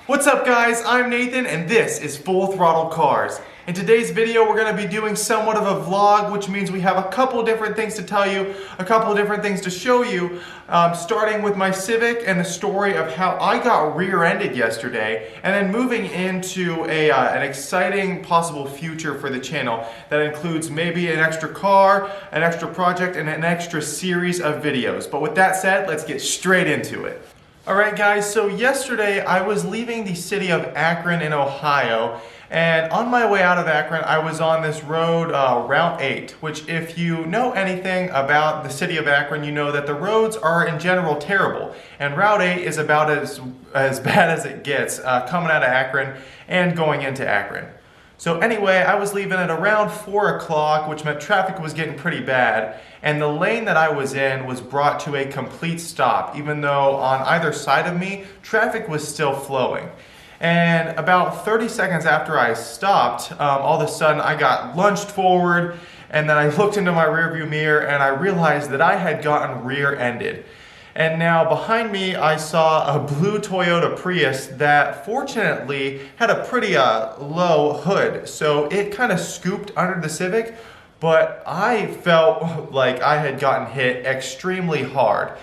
What's up guys, I'm Nathan and this is Full Throttle Cars. In today's video we're going to be doing somewhat of a vlog, which means we have a couple different things to tell you, a couple different things to show you, starting with my Civic and the story of how I got rear-ended yesterday, and then moving into an exciting possible future for the channel that includes maybe an extra car, an extra project, and an extra series of videos. But with that said, let's get straight into it. Alright guys, so yesterday I was leaving the city of Akron in Ohio, and on my way out of Akron I was on this road, Route 8, which if you know anything about the city of Akron, you know that the roads are in general terrible, and Route 8 is about as bad as it gets coming out of Akron and going into Akron. So anyway, I was leaving at around 4 o'clock, which meant traffic was getting pretty bad, and the lane that I was in was brought to a complete stop, even though on either side of me, traffic was still flowing. And about 30 seconds after I stopped, all of a sudden I got lunged forward, and then I looked into my rearview mirror and I realized that I had gotten rear-ended. And now behind me I saw a blue Toyota Prius that fortunately had a pretty low hood, so it kind of scooped under the Civic, but I felt like I had gotten hit extremely hard.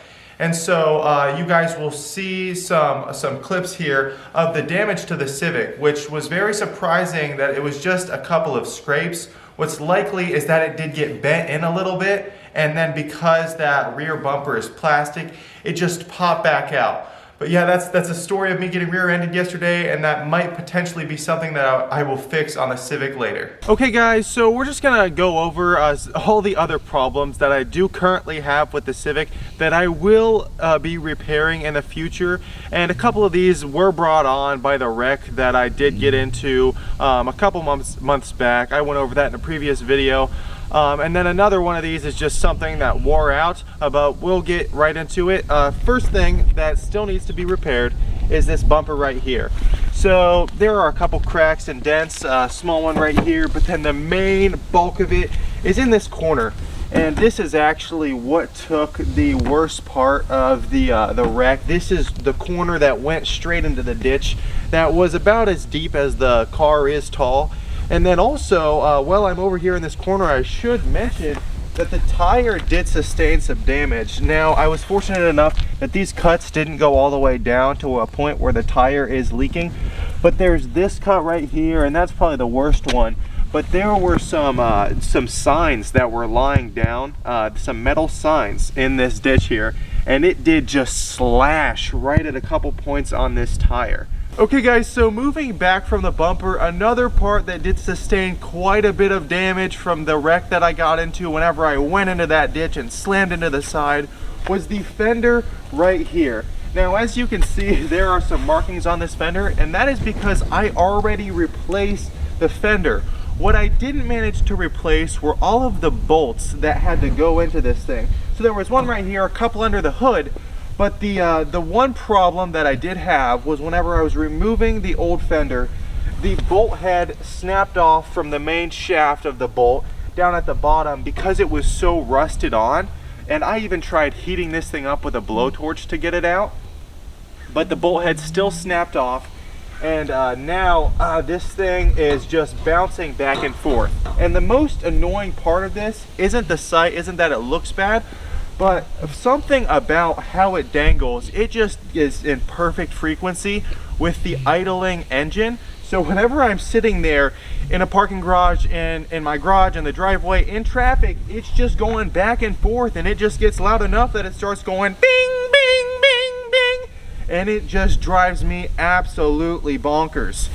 And so you guys will see some clips here of the damage to the Civic, which was very surprising that it was just a couple of scrapes. What's likely is that it did get bent in a little bit, and then because that rear bumper is plastic, it just popped back out. But yeah, that's a story of me getting rear-ended yesterday, and that might potentially be something that I will fix on the Civic later. Okay guys, so we're just gonna go over all the other problems that I do currently have with the Civic that I will be repairing in the future, and a couple of these were brought on by the wreck that I did get into a couple months back. I went over that in a previous video. And then another one of these is just something that wore out, but we'll get right into it. First thing that still needs to be repaired is this bumper right here. So there are a couple cracks and dents, small one right here, but then the main bulk of it is in this corner. And this is actually what took the worst part of the wreck. This is the corner that went straight into the ditch that was about as deep as the car is tall. And then also, while I'm over here in this corner, I should mention that the tire did sustain some damage. Now, I was fortunate enough that these cuts didn't go all the way down to a point where the tire is leaking, but there's this cut right here, and that's probably the worst one. But there were some signs that were lying down, some metal signs in this ditch here, and it did just slash right at a couple points on this tire. Okay guys, so moving back from the bumper, another part that did sustain quite a bit of damage from the wreck that I got into whenever I went into that ditch and slammed into the side was the fender right here. Now as you can see, there are some markings on this fender, and that is because I already replaced the fender. What I didn't manage to replace were all of the bolts that had to go into this thing. So there was one right here, a couple under the hood, but the one problem that I did have was whenever I was removing the old fender, the bolt head snapped off from the main shaft of the bolt down at the bottom because it was so rusted on. And I even tried heating this thing up with a blowtorch to get it out, but the bolt head still snapped off. And now this thing is just bouncing back and forth. And the most annoying part of this isn't the sight, isn't that it looks bad, but something about how it dangles. It just is in perfect frequency with the idling engine. So whenever I'm sitting there in a parking garage, in my garage, in the driveway, in traffic, it's just going back and forth, and it just gets loud enough that it starts going bing, bing, bing, bing, and it just drives me absolutely bonkers.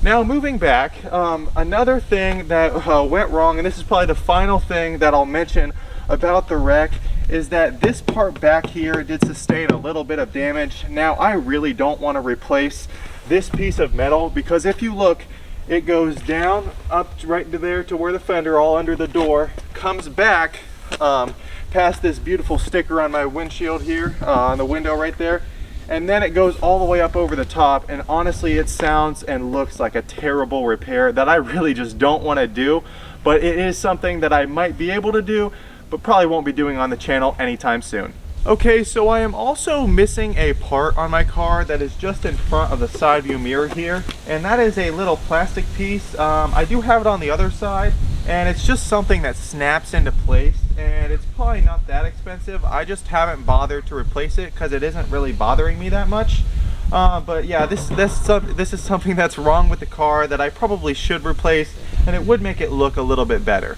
Now moving back, another thing that went wrong, and this is probably the final thing that I'll mention about the wreck, is that this part back here did sustain a little bit of damage. Now I really don't want to replace this piece of metal, because if you look, it goes down up right to there to where the fender, all under the door, comes back past this beautiful sticker on my windshield here, on the window right there, and then it goes all the way up over the top. And honestly, it sounds and looks like a terrible repair that I really just don't want to do, but it is something that I might be able to do, but probably won't be doing on the channel anytime soon. Okay, so I am also missing a part on my car that is just in front of the side view mirror here, and that is a little plastic piece. I do have it on the other side, and it's just something that snaps into place, and it's probably not that expensive. I just haven't bothered to replace it because it isn't really bothering me that much. But yeah, this is something that's wrong with the car that I probably should replace, and it would make it look a little bit better.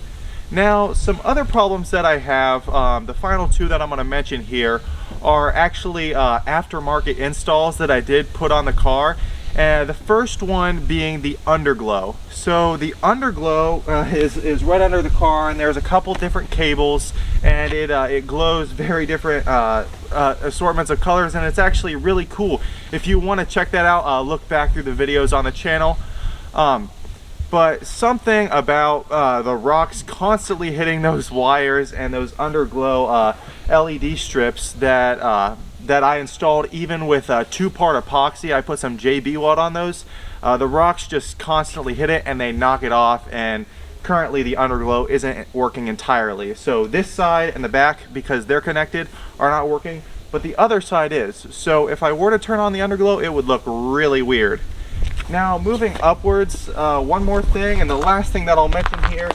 Now, some other problems that I have, the final two that I'm going to mention here are actually aftermarket installs that I did put on the car. And the first one being the underglow. So the underglow is right under the car, and there's a couple different cables, and it glows very different assortments of colors, and it's actually really cool. If you want to check that out, look back through the videos on the channel. But something about the rocks constantly hitting those wires and those underglow LED strips that I installed, even with 2-part epoxy. I put some JB weld on those. The rocks just constantly hit it and they knock it off, and currently the underglow isn't working entirely. So this side and the back, because they're connected, are not working, but the other side is. So if I were to turn on the underglow, it would look really weird. Now, moving upwards, one more thing, and the last thing that I'll mention here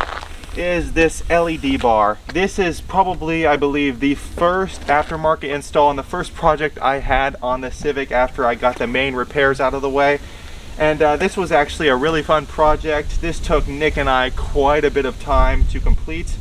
is this LED bar. This is probably, I believe, the first aftermarket install and the first project I had on the Civic after I got the main repairs out of the way. And this was actually a really fun project. This took Nick and I quite a bit of time to complete,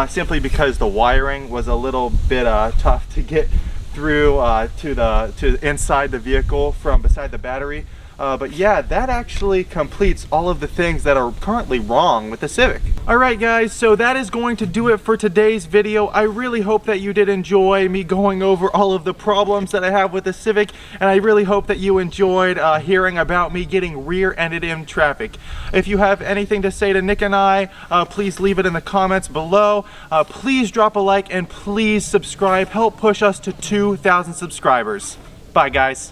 simply because the wiring was a little bit tough to get through to inside the vehicle from beside the battery. But yeah, that actually completes all of the things that are currently wrong with the Civic. Alright guys, so that is going to do it for today's video. I really hope that you did enjoy me going over all of the problems that I have with the Civic, and I really hope that you enjoyed hearing about me getting rear-ended in traffic. If you have anything to say to Nick and I, please leave it in the comments below. Please drop a like and please subscribe. Help push us to 2,000 subscribers. Bye guys.